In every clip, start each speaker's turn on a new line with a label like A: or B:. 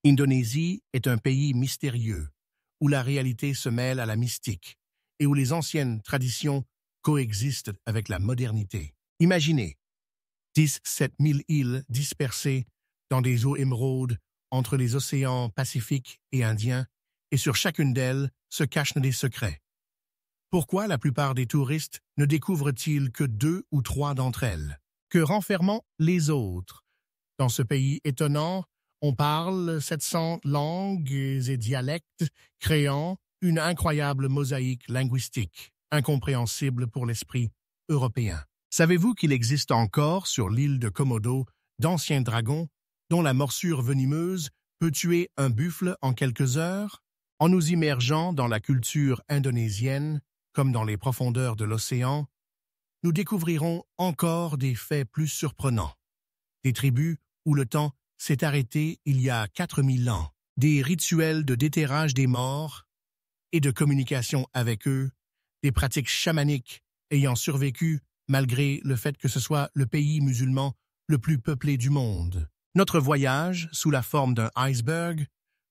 A: Indonésie est un pays mystérieux, où la réalité se mêle à la mystique et où les anciennes traditions coexistent avec la modernité. Imaginez 17 000 îles dispersées dans des eaux émeraudes entre les océans Pacifique et Indien, et sur chacune d'elles se cachent des secrets. Pourquoi la plupart des touristes ne découvrent-ils que 2 ou 3 d'entre elles? Que renferment les autres? Dans ce pays étonnant, on parle 700 langues et dialectes, créant une incroyable mosaïque linguistique, incompréhensible pour l'esprit européen. Savez-vous qu'il existe encore sur l'île de Komodo d'anciens dragons dont la morsure venimeuse peut tuer un buffle en quelques heures? En nous immergeant dans la culture indonésienne, comme dans les profondeurs de l'océan, nous découvrirons encore des faits plus surprenants. Des tribus où le temps s'est arrêté il y a 4000 ans, des rituels de déterrage des morts et de communication avec eux, des pratiques chamaniques ayant survécu malgré le fait que ce soit le pays musulman le plus peuplé du monde. Notre voyage, sous la forme d'un iceberg,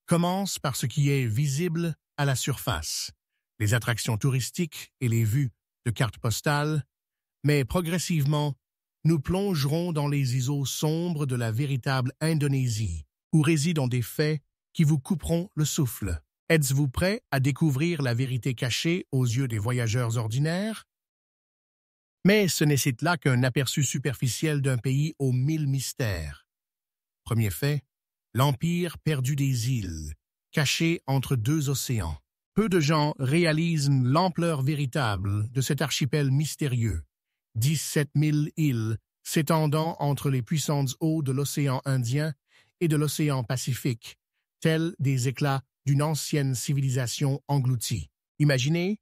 A: commence par ce qui est visible à la surface, les attractions touristiques et les vues de cartes postales, mais progressivement, nous plongerons dans les îlots sombres de la véritable Indonésie, où résident des faits qui vous couperont le souffle. Êtes-vous prêt à découvrir la vérité cachée aux yeux des voyageurs ordinaires? Mais ce n'est là qu'un aperçu superficiel d'un pays aux 1000 mystères. Premier fait, l'empire perdu des îles, caché entre 2 océans. Peu de gens réalisent l'ampleur véritable de cet archipel mystérieux. 17 000 îles s'étendant entre les puissantes eaux de l'océan Indien et de l'océan Pacifique, tels des éclats d'une ancienne civilisation engloutie. Imaginez,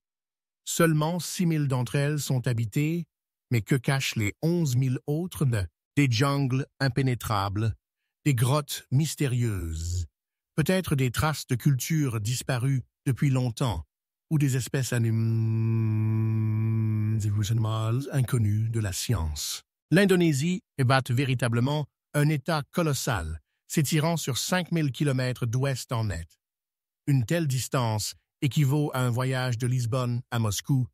A: seulement 6 000 d'entre elles sont habitées, mais que cachent les 11 000 autres? Des jungles impénétrables, des grottes mystérieuses, peut-être des traces de cultures disparues depuis longtemps, ou des espèces animales inconnues de la science. L'Indonésie est véritablement un État colossal, s'étirant sur 5000 km d'ouest en est. Une telle distance équivaut à un voyage de Lisbonne à Moscou.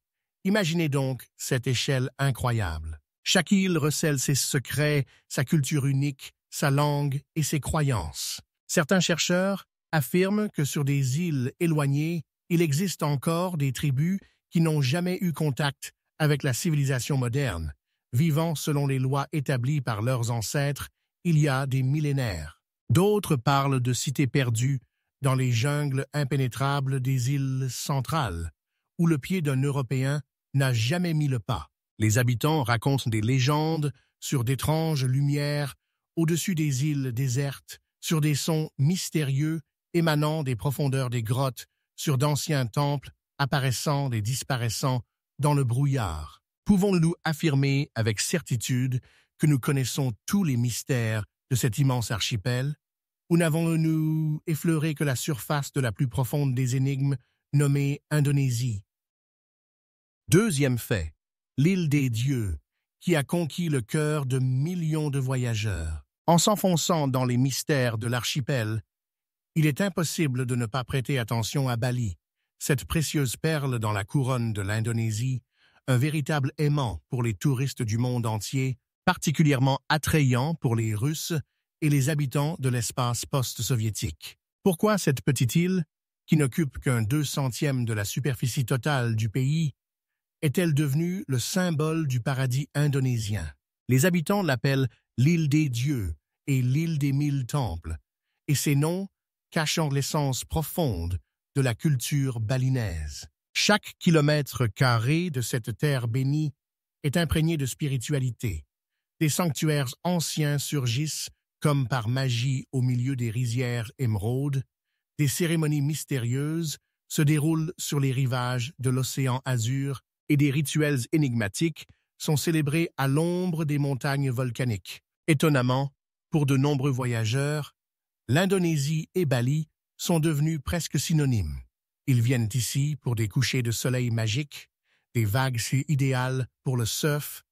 A: Imaginez donc cette échelle incroyable. Chaque île recèle ses secrets, sa culture unique, sa langue et ses croyances. Certains chercheurs affirment que sur des îles éloignées, il existe encore des tribus qui n'ont jamais eu contact avec la civilisation moderne, vivant selon les lois établies par leurs ancêtres il y a des millénaires. D'autres parlent de cités perdues dans les jungles impénétrables des îles centrales, où le pied d'un Européen n'a jamais mis le pas. Les habitants racontent des légendes sur d'étranges lumières au-dessus des îles désertes, sur des sons mystérieux émanant des profondeurs des grottes, sur d'anciens temples apparaissant et disparaissant dans le brouillard. Pouvons-nous affirmer avec certitude que nous connaissons tous les mystères de cet immense archipel? Ou n'avons-nous effleuré que la surface de la plus profonde des énigmes nommée Indonésie? Deuxième fait, l'île des dieux, qui a conquis le cœur de millions de voyageurs. En s'enfonçant dans les mystères de l'archipel, il est impossible de ne pas prêter attention à Bali, cette précieuse perle dans la couronne de l'Indonésie, un véritable aimant pour les touristes du monde entier, particulièrement attrayant pour les Russes et les habitants de l'espace post-soviétique. Pourquoi cette petite île, qui n'occupe qu'un 200e de la superficie totale du pays, est-elle devenue le symbole du paradis indonésien? Les habitants l'appellent l'île des dieux et l'île des 1000 temples, et ces noms cachant l'essence profonde de la culture balinaise. Chaque kilomètre carré de cette terre bénie est imprégné de spiritualité. Des sanctuaires anciens surgissent comme par magie au milieu des rizières émeraudes. Des cérémonies mystérieuses se déroulent sur les rivages de l'océan Azur et des rituels énigmatiques sont célébrés à l'ombre des montagnes volcaniques. Étonnamment, pour de nombreux voyageurs, l'Indonésie et Bali sont devenus presque synonymes. Ils viennent ici pour des couchers de soleil magiques, des vagues si idéales pour le surf,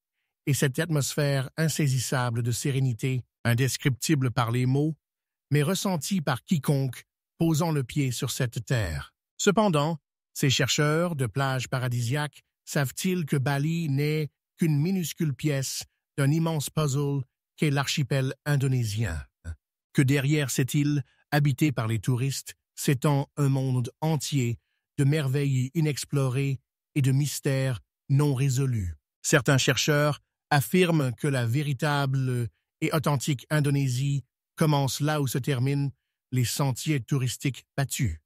A: et cette atmosphère insaisissable de sérénité, indescriptible par les mots, mais ressentie par quiconque posant le pied sur cette terre. Cependant, ces chercheurs de plages paradisiaques savent-ils que Bali n'est qu'une minuscule pièce d'un immense puzzle qu'est l'archipel indonésien? Que derrière cette île, habitée par les touristes, s'étend un monde entier de merveilles inexplorées et de mystères non résolus. Certains chercheurs affirment que la véritable et authentique Indonésie commence là où se terminent les sentiers touristiques battus,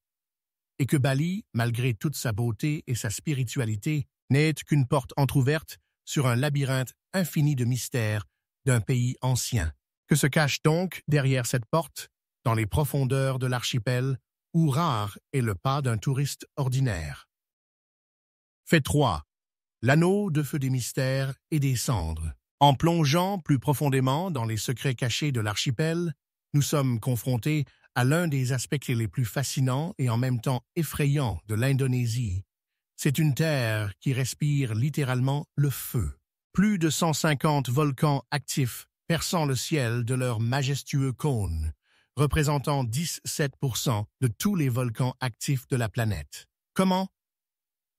A: et que Bali, malgré toute sa beauté et sa spiritualité, n'est qu'une porte entr'ouverte sur un labyrinthe infini de mystères d'un pays ancien. Que se cache donc derrière cette porte, dans les profondeurs de l'archipel, où rare est le pas d'un touriste ordinaire? Fait 3. L'anneau de feu des mystères et des cendres. En plongeant plus profondément dans les secrets cachés de l'archipel, nous sommes confrontés à l'un des aspects les plus fascinants et en même temps effrayants de l'Indonésie. C'est une terre qui respire littéralement le feu. Plus de 150 volcans actifs perçant le ciel de leurs majestueux cônes, représentant 17% de tous les volcans actifs de la planète. Comment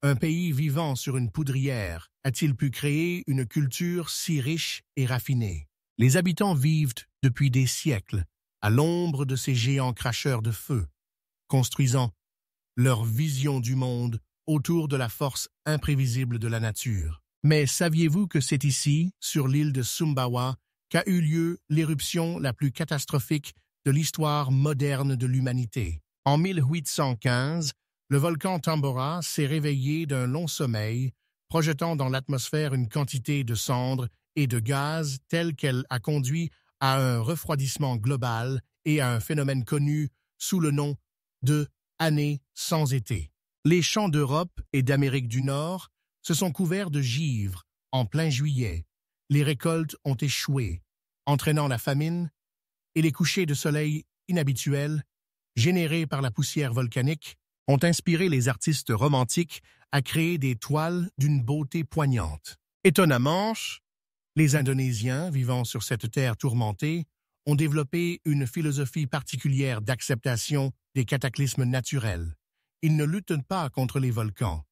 A: un pays vivant sur une poudrière a-t-il pu créer une culture si riche et raffinée? Les habitants vivent depuis des siècles à l'ombre de ces géants cracheurs de feu, construisant leur vision du monde autour de la force imprévisible de la nature. Mais saviez-vous que c'est ici, sur l'île de Sumbawa, qu'a eu lieu l'éruption la plus catastrophique de l'histoire moderne de l'humanité? En 1815, le volcan Tambora s'est réveillé d'un long sommeil, projetant dans l'atmosphère une quantité de cendres et de gaz telle qu'elle a conduit à un refroidissement global et à un phénomène connu sous le nom de « année sans été ». Les champs d'Europe et d'Amérique du Nord se sont couverts de givre en plein juillet. Les récoltes ont échoué, entraînant la famine, et les couchers de soleil inhabituels, générés par la poussière volcanique, ont inspiré les artistes romantiques à créer des toiles d'une beauté poignante. Étonnamment, les Indonésiens, vivant sur cette terre tourmentée, ont développé une philosophie particulière d'acceptation des cataclysmes naturels. Ils ne luttent pas contre les volcans,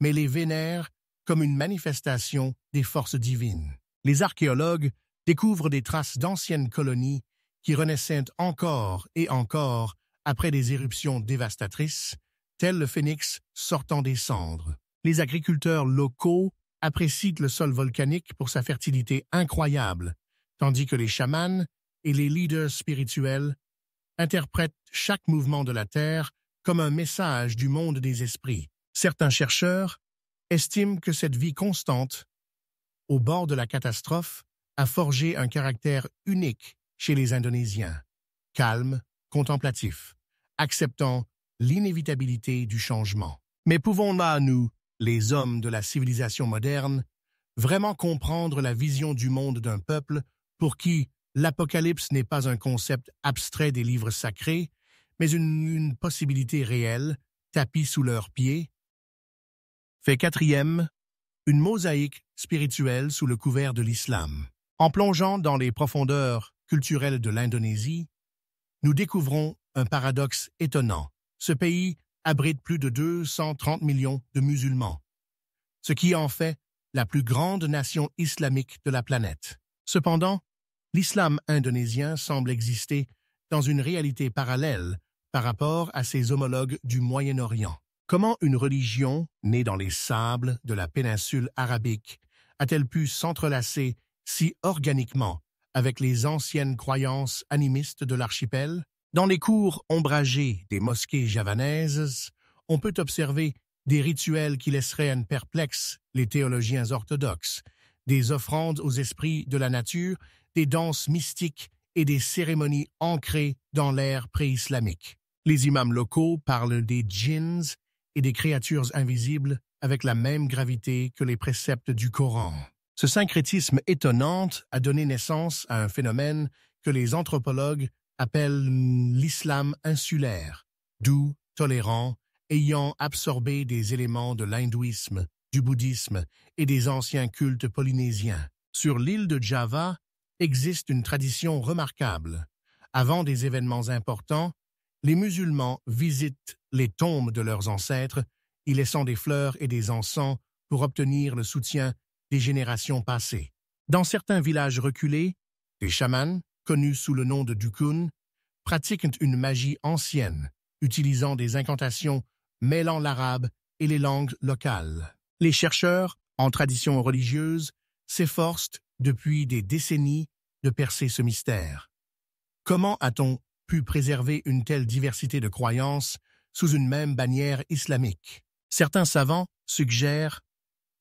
A: mais les vénèrent comme une manifestation des forces divines. Les archéologues découvrent des traces d'anciennes colonies qui renaissaient encore et encore après des éruptions dévastatrices, tel le phénix sortant des cendres. Les agriculteurs locaux apprécient le sol volcanique pour sa fertilité incroyable, tandis que les chamans et les leaders spirituels interprètent chaque mouvement de la Terre comme un message du monde des esprits. Certains chercheurs estiment que cette vie constante, au bord de la catastrophe, a forgé un caractère unique chez les Indonésiens, calme, contemplatif, acceptant l'inévitabilité du changement. Mais pouvons-nous, nous, les hommes de la civilisation moderne, vraiment comprendre la vision du monde d'un peuple pour qui l'Apocalypse n'est pas un concept abstrait des livres sacrés, mais une possibilité réelle, tapie sous leurs pieds? Fait 4e, une mosaïque spirituelle sous le couvert de l'islam. En plongeant dans les profondeurs culturelles de l'Indonésie, nous découvrons un paradoxe étonnant. Ce pays abrite plus de 230 millions de musulmans, ce qui en fait la plus grande nation islamique de la planète. Cependant, l'islam indonésien semble exister dans une réalité parallèle par rapport à ses homologues du Moyen-Orient. Comment une religion née dans les sables de la péninsule arabique a-t-elle pu s'entrelacer si organiquement avec les anciennes croyances animistes de l'archipel? Dans les cours ombragés des mosquées javanaises, on peut observer des rituels qui laisseraient perplexes les théologiens orthodoxes, des offrandes aux esprits de la nature, des danses mystiques et des cérémonies ancrées dans l'ère pré-islamique. Les imams locaux parlent des djinns et des créatures invisibles avec la même gravité que les préceptes du Coran. Ce syncrétisme étonnant a donné naissance à un phénomène que les anthropologues appellent l'islam insulaire, doux, tolérant, ayant absorbé des éléments de l'hindouisme, du bouddhisme et des anciens cultes polynésiens. Sur l'île de Java existe une tradition remarquable. Avant des événements importants, les musulmans visitent les tombes de leurs ancêtres, y laissant des fleurs et des encens pour obtenir le soutien des générations passées. Dans certains villages reculés, des chamans, connus sous le nom de dukun, pratiquent une magie ancienne, utilisant des incantations mêlant l'arabe et les langues locales. Les chercheurs, en tradition religieuse, s'efforcent depuis des décennies de percer ce mystère. Comment a-t-on pu préserver une telle diversité de croyances sous une même bannière islamique? Certains savants suggèrent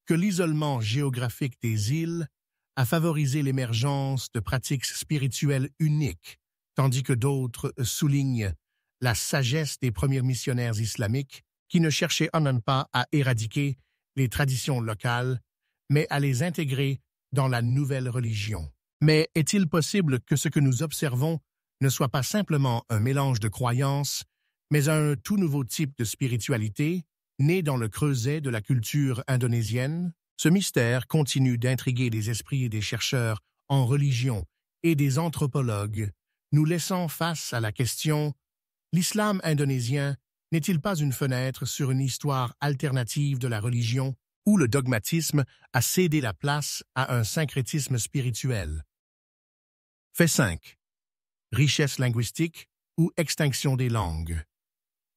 A: que l'isolement géographique des îles a favorisé l'émergence de pratiques spirituelles uniques, tandis que d'autres soulignent la sagesse des premiers missionnaires islamiques qui ne cherchaient en même pas à éradiquer les traditions locales, mais à les intégrer dans la nouvelle religion. Mais est-il possible que ce que nous observons ne soit pas simplement un mélange de croyances, mais un tout nouveau type de spiritualité, né dans le creuset de la culture indonésienne? Ce mystère continue d'intriguer des esprits et des chercheurs en religion et des anthropologues, nous laissant face à la question: l'islam indonésien n'est-il pas une fenêtre sur une histoire alternative de la religion, où le dogmatisme a cédé la place à un syncrétisme spirituel? Fait 5. Richesse linguistique ou extinction des langues.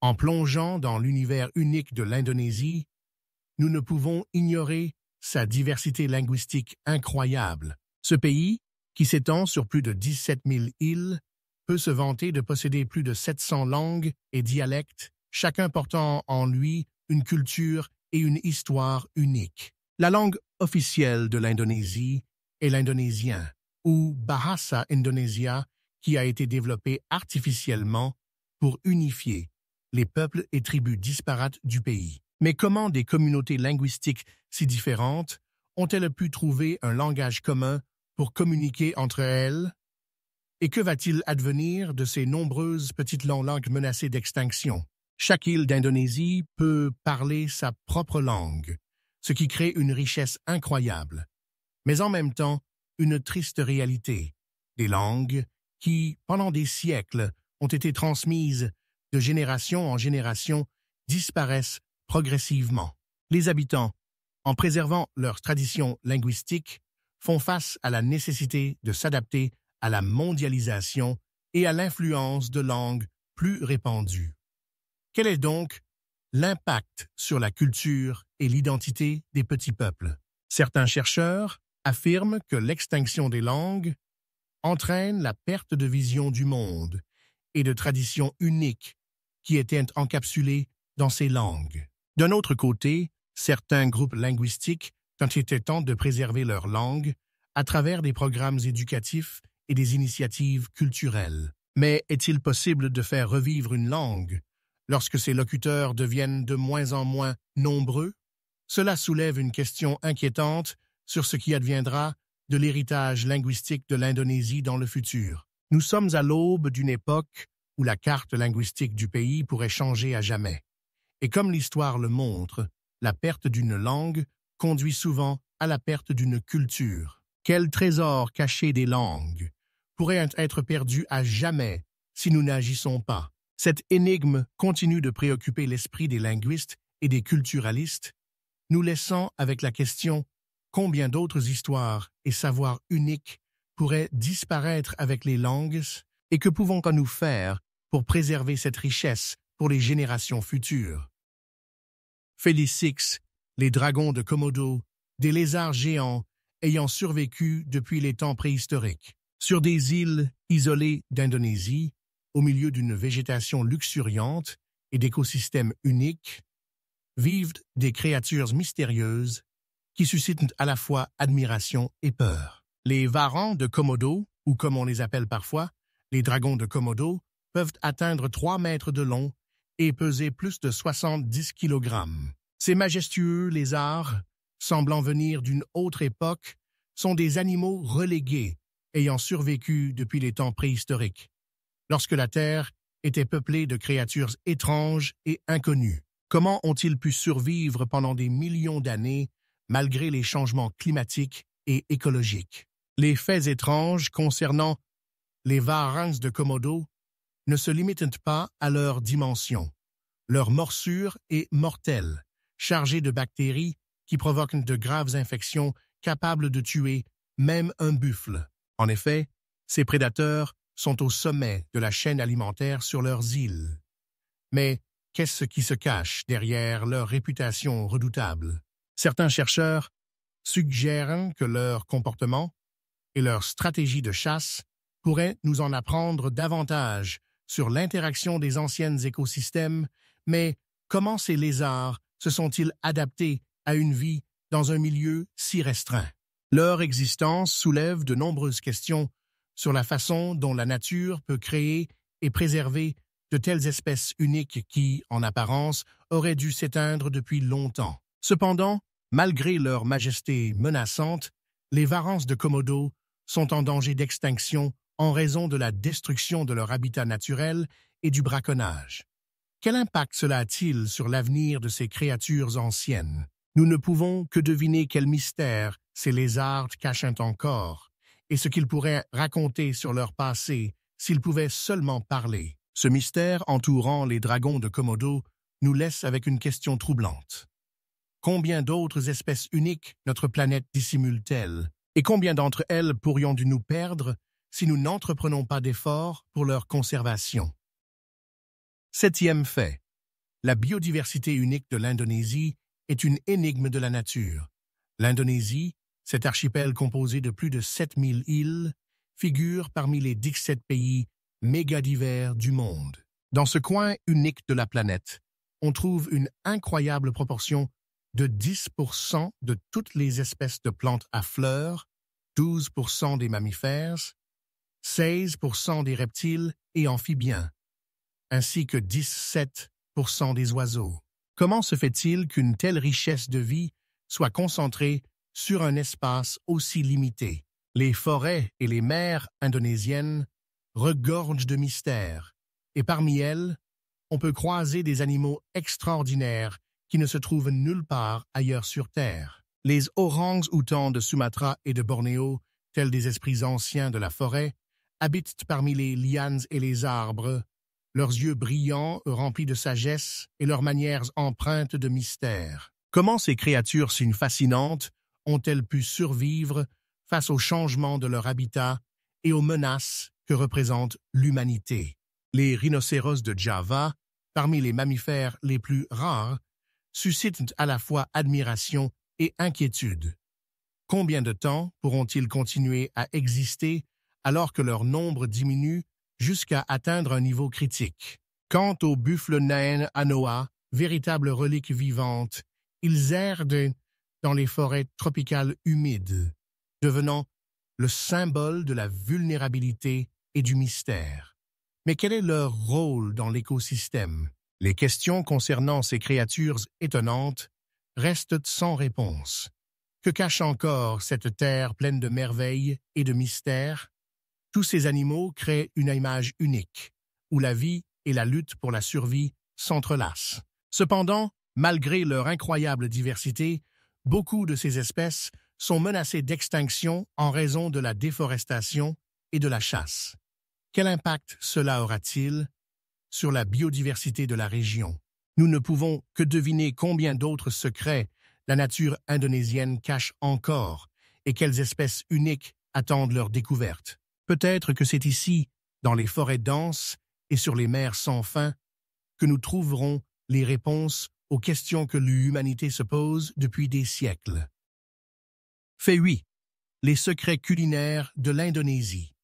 A: En plongeant dans l'univers unique de l'Indonésie, nous ne pouvons ignorer sa diversité linguistique incroyable. Ce pays, qui s'étend sur plus de 17 000 îles, peut se vanter de posséder plus de 700 langues et dialectes, chacun portant en lui une culture et une histoire uniques. La langue officielle de l'Indonésie est l'indonésien, ou Bahasa Indonesia, qui a été développé artificiellement pour unifier les peuples et tribus disparates du pays. Mais comment des communautés linguistiques si différentes ont-elles pu trouver un langage commun pour communiquer entre elles? Et que va-t-il advenir de ces nombreuses petites langues menacées d'extinction? Chaque île d'Indonésie peut parler sa propre langue, ce qui crée une richesse incroyable, mais en même temps une triste réalité, des langues qui, pendant des siècles, ont été transmises de génération en génération, disparaissent progressivement. Les habitants, en préservant leurs traditions linguistiques, font face à la nécessité de s'adapter à la mondialisation et à l'influence de langues plus répandues. Quel est donc l'impact sur la culture et l'identité des petits peuples? Certains chercheurs affirment que l'extinction des langues entraîne la perte de vision du monde et de traditions uniques qui étaient encapsulées dans ces langues. D'un autre côté, certains groupes linguistiques tentent de préserver leur langue à travers des programmes éducatifs et des initiatives culturelles. Mais est-il possible de faire revivre une langue lorsque ses locuteurs deviennent de moins en moins nombreux? Cela soulève une question inquiétante sur ce qui adviendra de l'héritage linguistique de l'Indonésie dans le futur. Nous sommes à l'aube d'une époque où la carte linguistique du pays pourrait changer à jamais. Et comme l'histoire le montre, la perte d'une langue conduit souvent à la perte d'une culture. Quel trésor caché des langues pourrait être perdu à jamais si nous n'agissons pas? Cette énigme continue de préoccuper l'esprit des linguistes et des culturalistes, nous laissant avec la question: combien d'autres histoires et savoirs uniques pourraient disparaître avec les langues, et que pouvons-nous faire pour préserver cette richesse pour les générations futures? Félix 6, les dragons de Komodo, des lézards géants ayant survécu depuis les temps préhistoriques. Sur des îles isolées d'Indonésie, au milieu d'une végétation luxuriante et d'écosystèmes uniques, vivent des créatures mystérieuses qui suscitent à la fois admiration et peur. Les varans de Komodo, ou comme on les appelle parfois, les dragons de Komodo, peuvent atteindre 3 mètres de long et peser plus de 70 kg. Ces majestueux lézards, semblant venir d'une autre époque, sont des animaux relégués ayant survécu depuis les temps préhistoriques, lorsque la Terre était peuplée de créatures étranges et inconnues. Comment ont-ils pu survivre pendant des millions d'années malgré les changements climatiques et écologiques? Les faits étranges concernant les varangs de Komodo ne se limitent pas à leur dimension. Leur morsure est mortelle, chargée de bactéries qui provoquent de graves infections capables de tuer même un buffle. En effet, ces prédateurs sont au sommet de la chaîne alimentaire sur leurs îles. Mais qu'est-ce qui se cache derrière leur réputation redoutable? Certains chercheurs suggèrent que leur comportement et leur stratégie de chasse pourraient nous en apprendre davantage sur l'interaction des anciens écosystèmes, mais comment ces lézards se sont-ils adaptés à une vie dans un milieu si restreint? Leur existence soulève de nombreuses questions sur la façon dont la nature peut créer et préserver de telles espèces uniques qui, en apparence, auraient dû s'éteindre depuis longtemps. Cependant, malgré leur majesté menaçante, les varangs de Komodo sont en danger d'extinction en raison de la destruction de leur habitat naturel et du braconnage. Quel impact cela a-t-il sur l'avenir de ces créatures anciennes? Nous ne pouvons que deviner quel mystère ces lézards cachent encore, et ce qu'ils pourraient raconter sur leur passé s'ils pouvaient seulement parler. Ce mystère entourant les dragons de Komodo nous laisse avec une question troublante. Combien d'autres espèces uniques notre planète dissimule-t-elle? Et combien d'entre elles pourrions-nous nous perdre si nous n'entreprenons pas d'efforts pour leur conservation? Septième fait. La biodiversité unique de l'Indonésie est une énigme de la nature. L'Indonésie, cet archipel composé de plus de 7000 îles, figure parmi les 17 pays mégadivers du monde. Dans ce coin unique de la planète, on trouve une incroyable proportion de 10% de toutes les espèces de plantes à fleurs, 12% des mammifères, 16% des reptiles et amphibiens, ainsi que 17% des oiseaux. Comment se fait-il qu'une telle richesse de vie soit concentrée sur un espace aussi limité? Les forêts et les mers indonésiennes regorgent de mystères, et parmi elles, on peut croiser des animaux extraordinaires qui ne se trouvent nulle part ailleurs sur Terre. Les orang-outans de Sumatra et de Bornéo, tels des esprits anciens de la forêt, habitent parmi les lianes et les arbres, leurs yeux brillants, remplis de sagesse, et leurs manières empreintes de mystère. Comment ces créatures si fascinantes ont-elles pu survivre face aux changements de leur habitat et aux menaces que représente l'humanité? Les rhinocéros de Java, parmi les mammifères les plus rares, suscitent à la fois admiration et inquiétude. Combien de temps pourront-ils continuer à exister alors que leur nombre diminue jusqu'à atteindre un niveau critique? Quant aux buffles nains Anoa, véritables reliques vivantes, ils errent dans les forêts tropicales humides, devenant le symbole de la vulnérabilité et du mystère. Mais quel est leur rôle dans l'écosystème? Les questions concernant ces créatures étonnantes restent sans réponse. Que cache encore cette terre pleine de merveilles et de mystères? Tous ces animaux créent une image unique, où la vie et la lutte pour la survie s'entrelacent. Cependant, malgré leur incroyable diversité, beaucoup de ces espèces sont menacées d'extinction en raison de la déforestation et de la chasse. Quel impact cela aura-t-il sur la biodiversité de la région? Nous ne pouvons que deviner combien d'autres secrets la nature indonésienne cache encore et quelles espèces uniques attendent leur découverte. Peut-être que c'est ici, dans les forêts denses et sur les mers sans fin, que nous trouverons les réponses aux questions que l'humanité se pose depuis des siècles. Fait 8. Les secrets culinaires de l'Indonésie.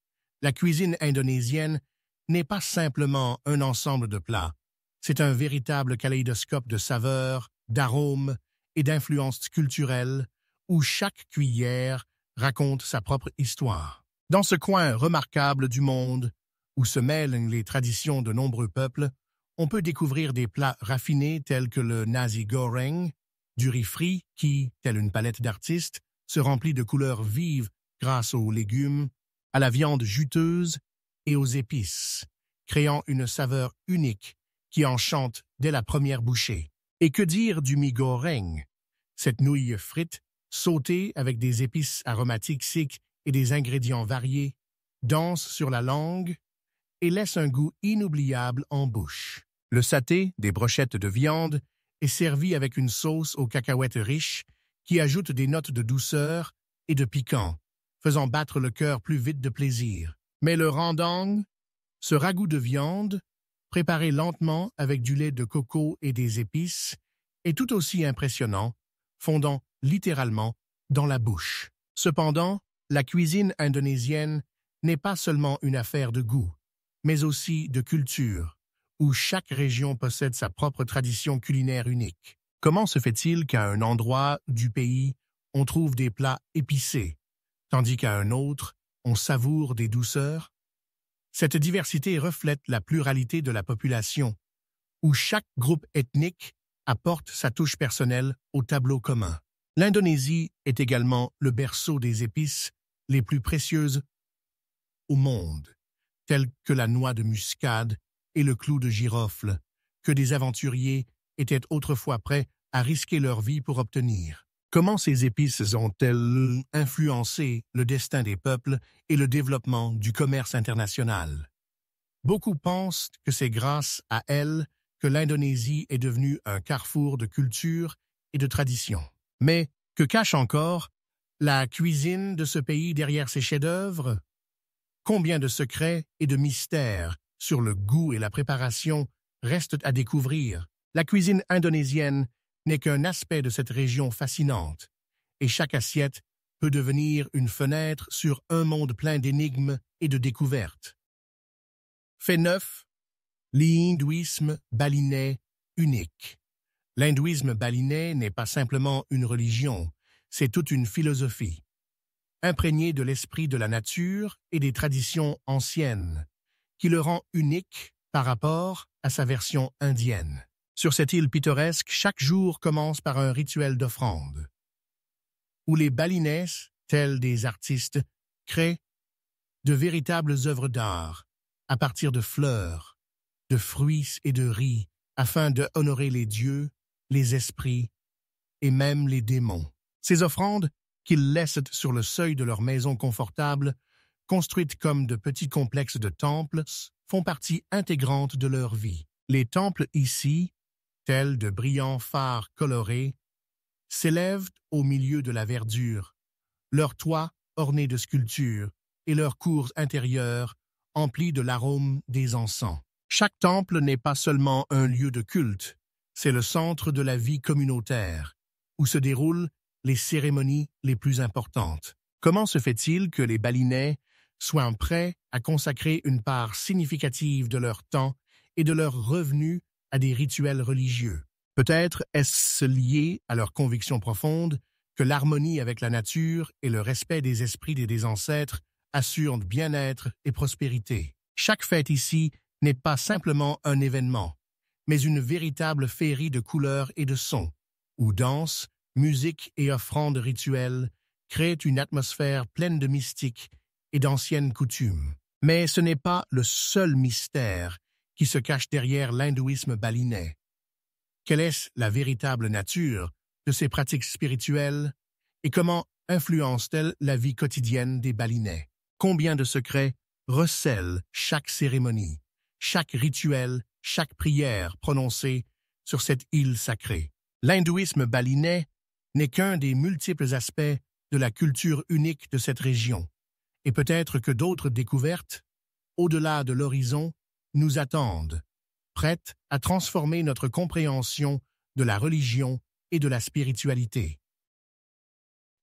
A: La cuisine indonésienne n'est pas simplement un ensemble de plats. C'est un véritable kaléidoscope de saveurs, d'arômes et d'influences culturelles où chaque cuillère raconte sa propre histoire. Dans ce coin remarquable du monde, où se mêlent les traditions de nombreux peuples, on peut découvrir des plats raffinés tels que le nasi goreng, du riz frit qui, tel une palette d'artistes, se remplit de couleurs vives grâce aux légumes, à la viande juteuse et aux épices, créant une saveur unique qui enchante dès la première bouchée. Et que dire du mi goreng, cette nouille frite, sautée avec des épices aromatiques et des ingrédients variés, dense sur la langue et laisse un goût inoubliable en bouche. Le saté, des brochettes de viande, est servi avec une sauce aux cacahuètes riches qui ajoute des notes de douceur et de piquant, faisant battre le cœur plus vite de plaisir. Mais le rendang, ce ragoût de viande, préparé lentement avec du lait de coco et des épices, est tout aussi impressionnant, fondant littéralement dans la bouche. Cependant, la cuisine indonésienne n'est pas seulement une affaire de goût, mais aussi de culture, où chaque région possède sa propre tradition culinaire unique. Comment se fait-il qu'à un endroit du pays, on trouve des plats épicés, tandis qu'à un autre, on savoure des douceurs? Cette diversité reflète la pluralité de la population, où chaque groupe ethnique apporte sa touche personnelle au tableau commun. L'Indonésie est également le berceau des épices les plus précieuses au monde, telles que la noix de muscade et le clou de girofle, que des aventuriers étaient autrefois prêts à risquer leur vie pour obtenir. Comment ces épices ont-elles influencé le destin des peuples et le développement du commerce international? Beaucoup pensent que c'est grâce à elles que l'Indonésie est devenue un carrefour de culture et de tradition. Mais que cache encore la cuisine de ce pays derrière ses chefs-d'œuvre? Combien de secrets et de mystères sur le goût et la préparation restent à découvrir? La cuisine indonésienne n'est qu'un aspect de cette région fascinante, et chaque assiette peut devenir une fenêtre sur un monde plein d'énigmes et de découvertes. Fait 9. L'hindouisme balinais unique. L'hindouisme balinais n'est pas simplement une religion, c'est toute une philosophie, imprégnée de l'esprit de la nature et des traditions anciennes, qui le rend unique par rapport à sa version indienne. Sur cette île pittoresque, chaque jour commence par un rituel d'offrande, où les balinais, tels des artistes, créent de véritables œuvres d'art à partir de fleurs, de fruits et de riz, afin de honorer les dieux, les esprits et même les démons. Ces offrandes, qu'ils laissent sur le seuil de leur maison confortable, construites comme de petits complexes de temples, font partie intégrante de leur vie. Les temples ici, tels de brillants phares colorés, s'élèvent au milieu de la verdure, leurs toits ornés de sculptures et leurs cours intérieures emplis de l'arôme des encens. Chaque temple n'est pas seulement un lieu de culte, c'est le centre de la vie communautaire, où se déroulent les cérémonies les plus importantes. Comment se fait-il que les Balinais soient prêts à consacrer une part significative de leur temps et de leurs revenus à des rituels religieux? Peut-être est-ce lié à leur conviction profonde que l'harmonie avec la nature et le respect des esprits et des ancêtres assurent bien-être et prospérité. Chaque fête ici n'est pas simplement un événement, mais une véritable féerie de couleurs et de sons, où danse, musique et offrandes rituelles créent une atmosphère pleine de mystique et d'anciennes coutumes. Mais ce n'est pas le seul mystère qui se cache derrière l'hindouisme balinais. Quelle est la véritable nature de ces pratiques spirituelles et comment influencent-elles la vie quotidienne des Balinais? Combien de secrets recèle chaque cérémonie, chaque rituel, chaque prière prononcée sur cette île sacrée? L'hindouisme balinais n'est qu'un des multiples aspects de la culture unique de cette région, et peut-être que d'autres découvertes, au-delà de l'horizon, nous attendent, prêtes à transformer notre compréhension de la religion et de la spiritualité.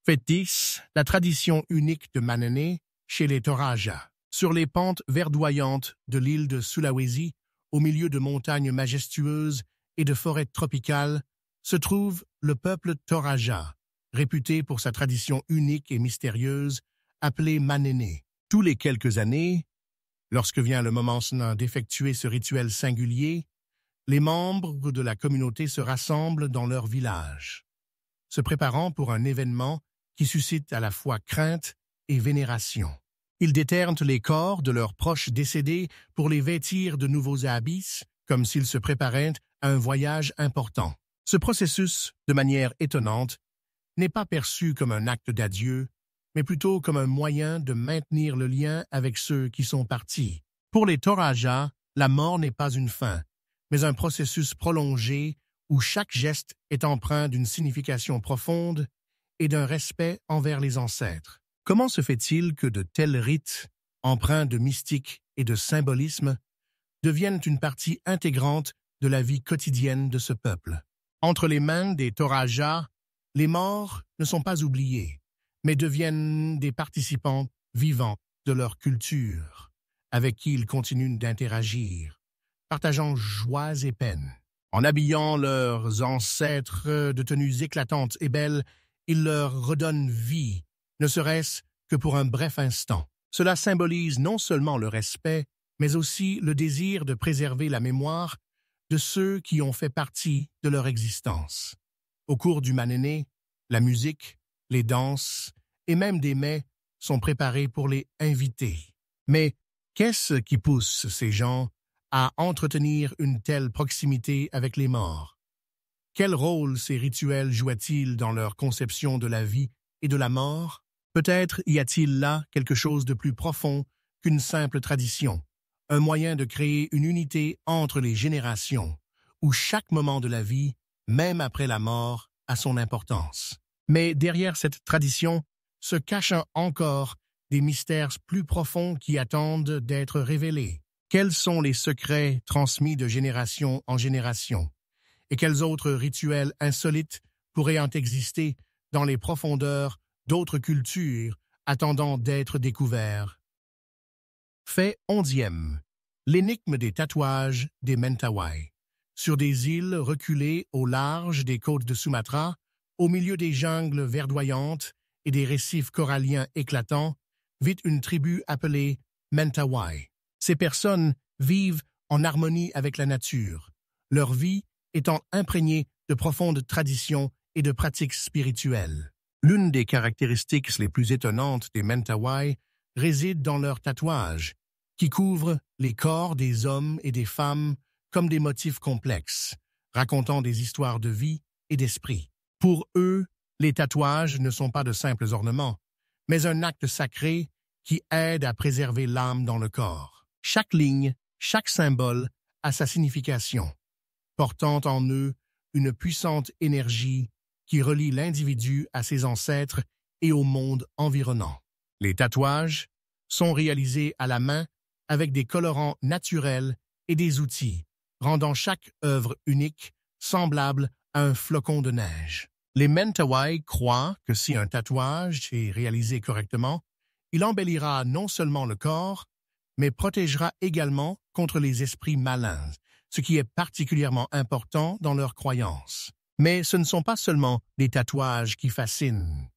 A: Fait 10. La tradition unique de Manene chez les Toraja. Sur les pentes verdoyantes de l'île de Sulawesi, au milieu de montagnes majestueuses et de forêts tropicales, se trouve le peuple Toraja, réputé pour sa tradition unique et mystérieuse, appelée Manene. Tous les quelques années, lorsque vient le moment d'effectuer ce rituel singulier, les membres de la communauté se rassemblent dans leur village, se préparant pour un événement qui suscite à la fois crainte et vénération. Ils déternent les corps de leurs proches décédés pour les vêtir de nouveaux habits, comme s'ils se préparaient à un voyage important. Ce processus, de manière étonnante, n'est pas perçu comme un acte d'adieu, mais plutôt comme un moyen de maintenir le lien avec ceux qui sont partis. Pour les Toraja, la mort n'est pas une fin, mais un processus prolongé où chaque geste est empreint d'une signification profonde et d'un respect envers les ancêtres. Comment se fait-il que de tels rites, empreints de mystique et de symbolisme, deviennent une partie intégrante de la vie quotidienne de ce peuple? Entre les mains des Toraja, les morts ne sont pas oubliés, mais deviennent des participants vivants de leur culture, avec qui ils continuent d'interagir, partageant joies et peines. En habillant leurs ancêtres de tenues éclatantes et belles, ils leur redonnent vie, ne serait-ce que pour un bref instant. Cela symbolise non seulement le respect, mais aussi le désir de préserver la mémoire de ceux qui ont fait partie de leur existence. Au cours du Manene, la musique, les danses et même des mets sont préparés pour les invités. Mais qu'est-ce qui pousse ces gens à entretenir une telle proximité avec les morts? Quel rôle ces rituels jouaient-ils dans leur conception de la vie et de la mort? Peut-être y a-t-il là quelque chose de plus profond qu'une simple tradition, un moyen de créer une unité entre les générations, où chaque moment de la vie, même après la mort, a son importance. Mais derrière cette tradition se cachent encore des mystères plus profonds qui attendent d'être révélés. Quels sont les secrets transmis de génération en génération? Et quels autres rituels insolites pourraient en exister dans les profondeurs d'autres cultures attendant d'être découverts? Fait 11e. L'énigme des tatouages des Mentawai. Sur des îles reculées au large des côtes de Sumatra, au milieu des jungles verdoyantes et des récifs coralliens éclatants, vit une tribu appelée Mentawai. Ces personnes vivent en harmonie avec la nature, leur vie étant imprégnée de profondes traditions et de pratiques spirituelles. L'une des caractéristiques les plus étonnantes des Mentawai réside dans leurs tatouages, qui couvrent les corps des hommes et des femmes comme des motifs complexes, racontant des histoires de vie et d'esprit. Pour eux, les tatouages ne sont pas de simples ornements, mais un acte sacré qui aide à préserver l'âme dans le corps. Chaque ligne, chaque symbole a sa signification, portant en eux une puissante énergie qui relie l'individu à ses ancêtres et au monde environnant. Les tatouages sont réalisés à la main avec des colorants naturels et des outils, rendant chaque œuvre unique, semblable à un flocon de neige. Les Mentawai croient que si un tatouage est réalisé correctement, il embellira non seulement le corps, mais protégera également contre les esprits malins, ce qui est particulièrement important dans leurs croyances. Mais ce ne sont pas seulement les tatouages qui fascinent.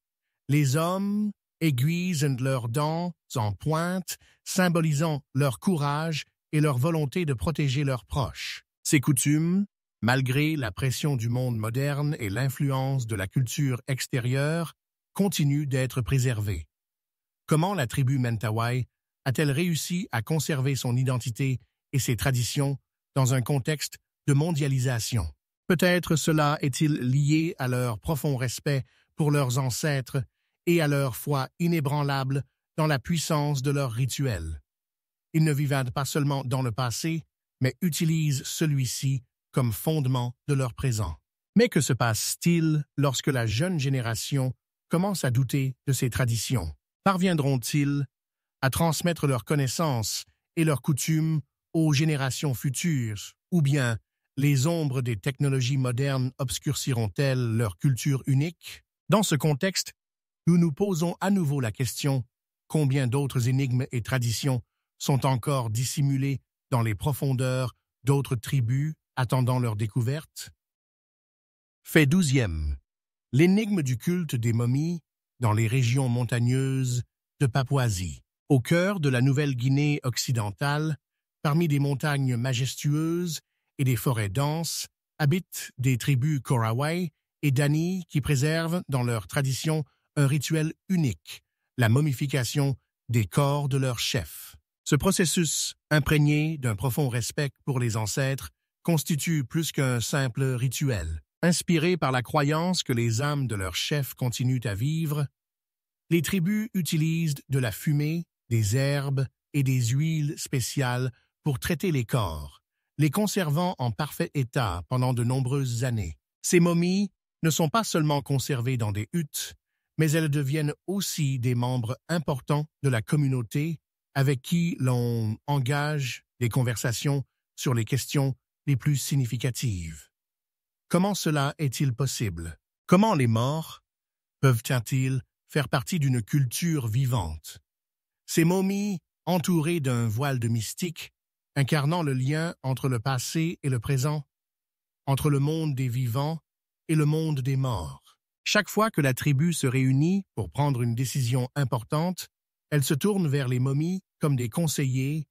A: Les hommes aiguisent leurs dents en pointe, symbolisant leur courage et leur volonté de protéger leurs proches. Ces coutumes, malgré la pression du monde moderne et l'influence de la culture extérieure, continuent d'être préservées. Comment la tribu Mentawai a-t-elle réussi à conserver son identité et ses traditions dans un contexte de mondialisation? Peut-être cela est-il lié à leur profond respect pour leurs ancêtres et à leur foi inébranlable dans la puissance de leurs rituels. Ils ne vivent pas seulement dans le passé, mais utilisent celui-ci comme fondement de leur présent. Mais que se passe-t-il lorsque la jeune génération commence à douter de ces traditions? Parviendront-ils à transmettre leurs connaissances et leurs coutumes aux générations futures, ou bien les ombres des technologies modernes obscurciront-elles leur culture unique? Dans ce contexte, nous nous posons à nouveau la question: combien d'autres énigmes et traditions sont encore dissimulées dans les profondeurs d'autres tribus attendant leur découverte? Fait 12e. L'énigme du culte des momies dans les régions montagneuses de Papouasie. Au cœur de la Nouvelle-Guinée occidentale, parmi des montagnes majestueuses et des forêts denses, habitent des tribus Korawai et Dani qui préservent dans leur tradition un rituel unique, la momification des corps de leurs chefs. Ce processus, imprégné d'un profond respect pour les ancêtres, constitue plus qu'un simple rituel. Inspiré par la croyance que les âmes de leurs chefs continuent à vivre, Les tribus utilisent de la fumée, des herbes et des huiles spéciales pour traiter les corps, les conservant en parfait état pendant de nombreuses années. Ces momies ne sont pas seulement conservées dans des huttes, mais elles deviennent aussi des membres importants de la communauté avec qui l'on engage des conversations sur les questions les plus significatives. Comment cela est-il possible? Comment les morts peuvent-ils faire partie d'une culture vivante? Ces momies, entourées d'un voile de mystique, incarnant le lien entre le passé et le présent, entre le monde des vivants et le monde des morts. Chaque fois que la tribu se réunit pour prendre une décision importante, elle se tourne vers les momies comme des conseillers,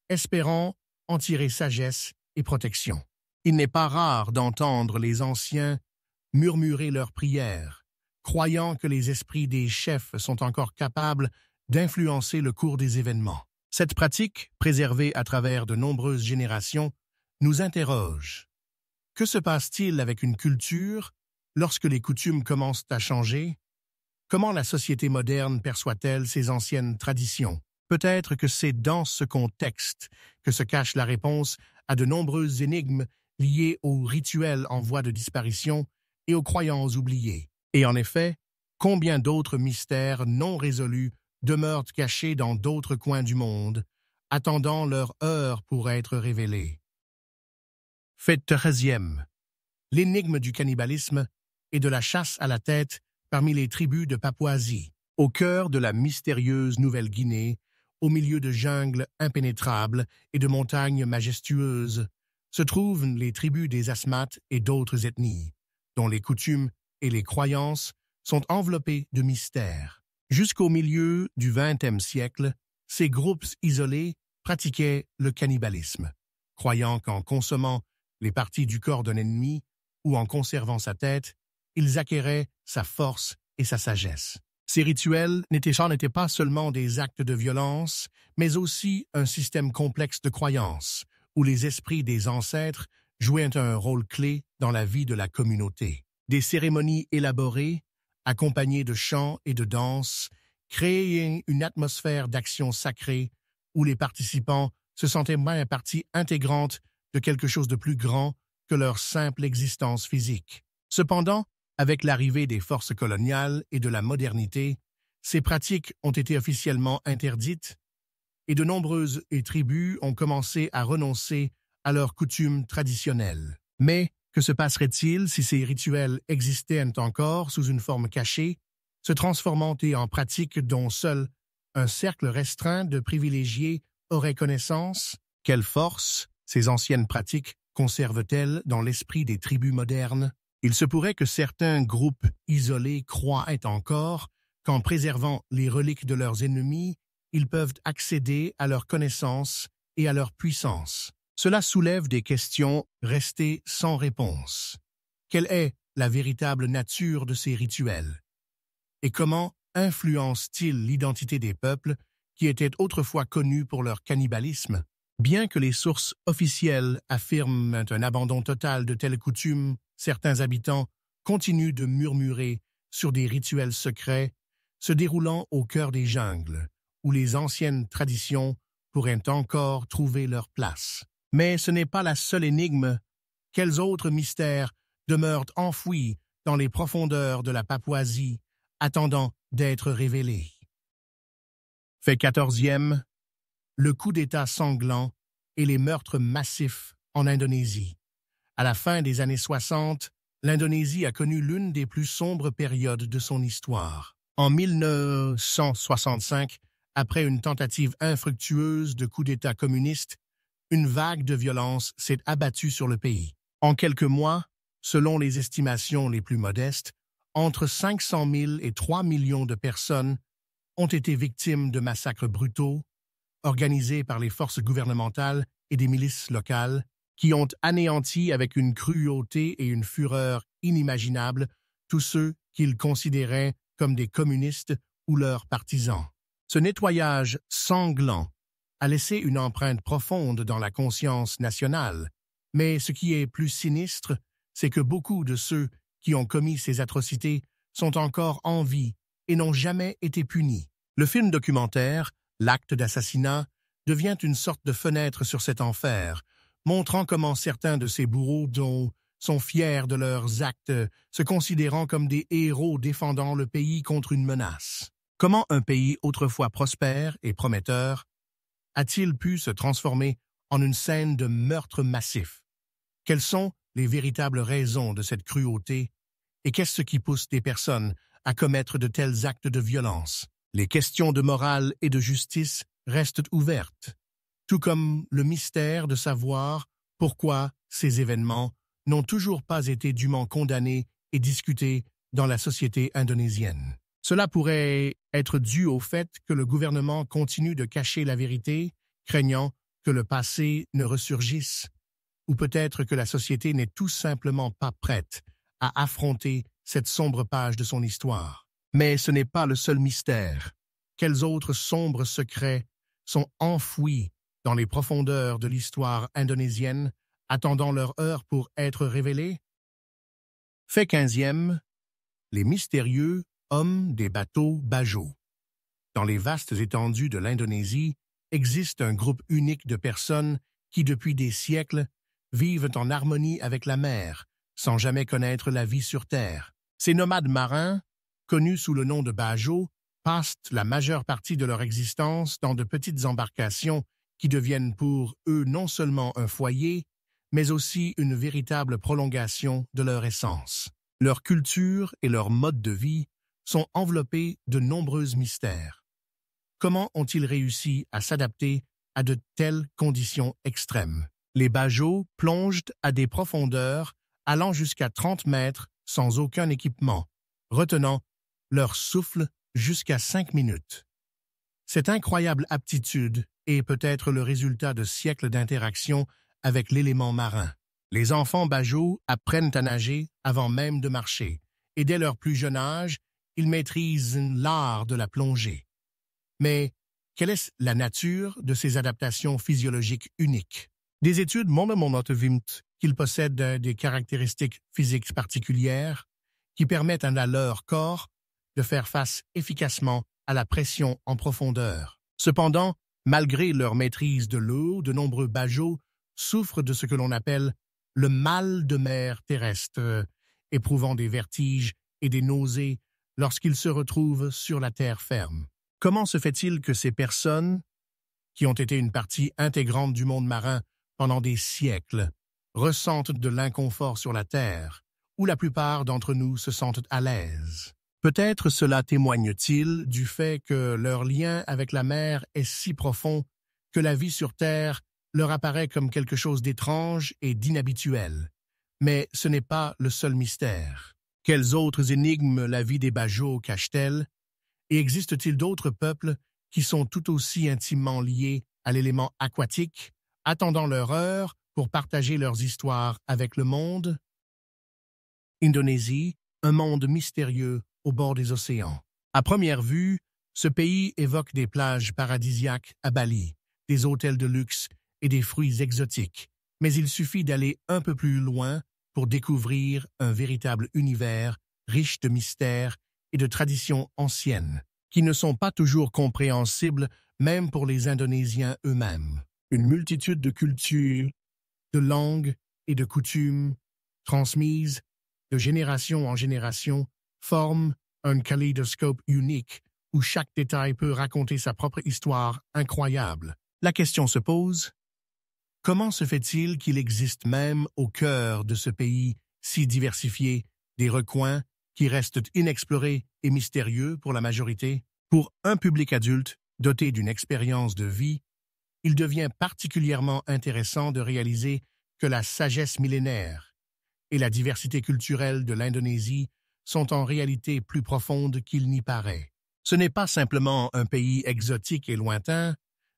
A: espérant en tirer sagesse et protection. Il n'est pas rare d'entendre les anciens murmurer leurs prières, croyant que les esprits des chefs sont encore capables d'influencer le cours des événements. Cette pratique, préservée à travers de nombreuses générations, nous interroge. Que se passe-t-il avec une culture lorsque les coutumes commencent à changer? Comment la société moderne perçoit-elle ces anciennes traditions? Peut-être que c'est dans ce contexte que se cache la réponse à de nombreuses énigmes liées aux rituels en voie de disparition et aux croyances oubliées. Et en effet, combien d'autres mystères non résolus demeurent cachés dans d'autres coins du monde, attendant leur heure pour être révélés. Fait 13e. L'énigme du cannibalisme et de la chasse à la tête parmi les tribus de Papouasie. Au cœur de la mystérieuse Nouvelle-Guinée, au milieu de jungles impénétrables et de montagnes majestueuses, se trouvent les tribus des Asmates et d'autres ethnies, dont les coutumes et les croyances sont enveloppées de mystères. Jusqu'au milieu du XXe siècle, ces groupes isolés pratiquaient le cannibalisme, croyant qu'en consommant les parties du corps d'un ennemi ou en conservant sa tête, ils acquéraient sa force et sa sagesse. Ces rituels n'étaient pas seulement des actes de violence, mais aussi un système complexe de croyances, où les esprits des ancêtres jouaient un rôle clé dans la vie de la communauté. Des cérémonies élaborées, accompagnées de chants et de danses, créaient une atmosphère d'action sacrée où les participants se sentaient bien partie intégrante de quelque chose de plus grand que leur simple existence physique. Cependant, avec l'arrivée des forces coloniales et de la modernité, ces pratiques ont été officiellement interdites et de nombreuses tribus ont commencé à renoncer à leurs coutumes traditionnelles. Mais que se passerait-il si ces rituels existaient encore sous une forme cachée, se transformant en pratiques dont seul un cercle restreint de privilégiés aurait connaissance? Quelle force ces anciennes pratiques conservent-elles dans l'esprit des tribus modernes? Il se pourrait que certains groupes isolés croient encore qu'en préservant les reliques de leurs ennemis, ils peuvent accéder à leur connaissance et à leur puissance. Cela soulève des questions restées sans réponse. Quelle est la véritable nature de ces rituels? Et comment influencent-ils l'identité des peuples qui étaient autrefois connus pour leur cannibalisme? Bien que les sources officielles affirment un abandon total de telles coutumes, certains habitants continuent de murmurer sur des rituels secrets se déroulant au cœur des jungles, où les anciennes traditions pourraient encore trouver leur place. Mais ce n'est pas la seule énigme. Quels autres mystères demeurent enfouis dans les profondeurs de la Papouasie, attendant d'être révélés? Fait 14e. Le coup d'État sanglant et les meurtres massifs en Indonésie. À la fin des années 60, l'Indonésie a connu l'une des plus sombres périodes de son histoire. En 1965, après une tentative infructueuse de coup d'État communiste, une vague de violence s'est abattue sur le pays. En quelques mois, selon les estimations les plus modestes, entre 500 000 et 3 millions de personnes ont été victimes de massacres brutaux, organisés par les forces gouvernementales et des milices locales, qui ont anéanti avec une cruauté et une fureur inimaginables tous ceux qu'ils considéraient comme des communistes ou leurs partisans. Ce nettoyage sanglant a laissé une empreinte profonde dans la conscience nationale, mais ce qui est plus sinistre, c'est que beaucoup de ceux qui ont commis ces atrocités sont encore en vie et n'ont jamais été punis. Le film documentaire, L'acte d'assassinat, devient une sorte de fenêtre sur cet enfer, montrant comment certains de ces bourreaux dont sont fiers de leurs actes, se considérant comme des héros défendant le pays contre une menace. Comment un pays autrefois prospère et prometteur a-t-il pu se transformer en une scène de meurtre massif? Quelles sont les véritables raisons de cette cruauté et qu'est-ce qui pousse des personnes à commettre de tels actes de violence? Les questions de morale et de justice restent ouvertes, tout comme le mystère de savoir pourquoi ces événements n'ont toujours pas été dûment condamnés et discutés dans la société indonésienne. Cela pourrait être dû au fait que le gouvernement continue de cacher la vérité, craignant que le passé ne ressurgisse, ou peut-être que la société n'est tout simplement pas prête à affronter cette sombre page de son histoire. Mais ce n'est pas le seul mystère. Quels autres sombres secrets sont enfouis dans les profondeurs de l'histoire indonésienne, attendant leur heure pour être révélés? Fait 15e, les mystérieux hommes des bateaux Bajo. Dans les vastes étendues de l'Indonésie, existe un groupe unique de personnes qui, depuis des siècles, vivent en harmonie avec la mer, sans jamais connaître la vie sur Terre. Ces nomades marins, connus sous le nom de Bajo, passent la majeure partie de leur existence dans de petites embarcations qui deviennent pour eux non seulement un foyer, mais aussi une véritable prolongation de leur essence. Leur culture et leur mode de vie sont enveloppés de nombreux mystères. Comment ont-ils réussi à s'adapter à de telles conditions extrêmes? Les Bajo plongent à des profondeurs allant jusqu'à 30 mètres sans aucun équipement, retenant leur souffle jusqu'à 5 minutes. Cette incroyable aptitude est peut-être le résultat de siècles d'interaction avec l'élément marin. Les enfants Bajo apprennent à nager avant même de marcher, et dès leur plus jeune âge, ils maîtrisent l'art de la plongée. Mais quelle est la nature de ces adaptations physiologiques uniques? Des études montrent qu'ils possèdent des caractéristiques physiques particulières qui permettent à leur corps de faire face efficacement à la pression en profondeur. Cependant, malgré leur maîtrise de l'eau, de nombreux Bajo souffrent de ce que l'on appelle le mal de mer terrestre, éprouvant des vertiges et des nausées lorsqu'ils se retrouvent sur la terre ferme. Comment se fait-il que ces personnes, qui ont été une partie intégrante du monde marin pendant des siècles, ressentent de l'inconfort sur la terre, où la plupart d'entre nous se sentent à l'aise? Peut-être cela témoigne-t-il du fait que leur lien avec la mer est si profond que la vie sur Terre leur apparaît comme quelque chose d'étrange et d'inhabituel. Mais ce n'est pas le seul mystère. Quelles autres énigmes la vie des Bajo cache-t-elle? Et existe-t-il d'autres peuples qui sont tout aussi intimement liés à l'élément aquatique, attendant leur heure pour partager leurs histoires avec le monde? Indonésie, un monde mystérieux au bord des océans. À première vue, ce pays évoque des plages paradisiaques à Bali, des hôtels de luxe et des fruits exotiques, mais il suffit d'aller un peu plus loin pour découvrir un véritable univers riche de mystères et de traditions anciennes, qui ne sont pas toujours compréhensibles même pour les Indonésiens eux-mêmes. Une multitude de cultures, de langues et de coutumes, transmises de génération en génération, forment un kaléidoscope unique où chaque détail peut raconter sa propre histoire incroyable. La question se pose: comment se fait-il qu'il existe même au cœur de ce pays si diversifié des recoins qui restent inexplorés et mystérieux pour la majorité? Pour un public adulte doté d'une expérience de vie, il devient particulièrement intéressant de réaliser que la sagesse millénaire et la diversité culturelle de l'Indonésie sont en réalité plus profondes qu'il n'y paraît. Ce n'est pas simplement un pays exotique et lointain,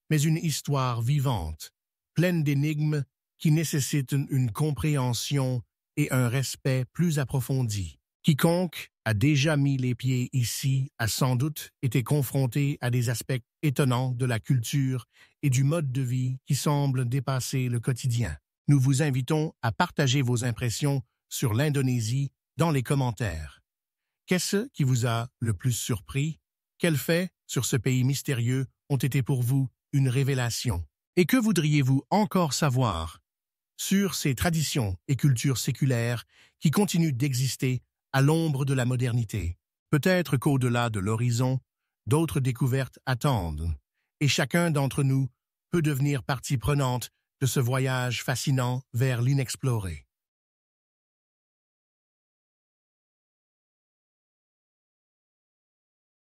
A: mais une histoire vivante, pleine d'énigmes qui nécessitent une compréhension et un respect plus approfondi. Quiconque a déjà mis les pieds ici a sans doute été confronté à des aspects étonnants de la culture et du mode de vie qui semblent dépasser le quotidien. Nous vous invitons à partager vos impressions sur l'Indonésie dans les commentaires. Qu'est-ce qui vous a le plus surpris? Quels faits sur ce pays mystérieux ont été pour vous une révélation? Et que voudriez-vous encore savoir sur ces traditions et cultures séculaires qui continuent d'exister à l'ombre de la modernité? Peut-être qu'au-delà de l'horizon, d'autres découvertes attendent, et chacun d'entre nous peut devenir partie prenante de ce voyage fascinant vers l'inexploré.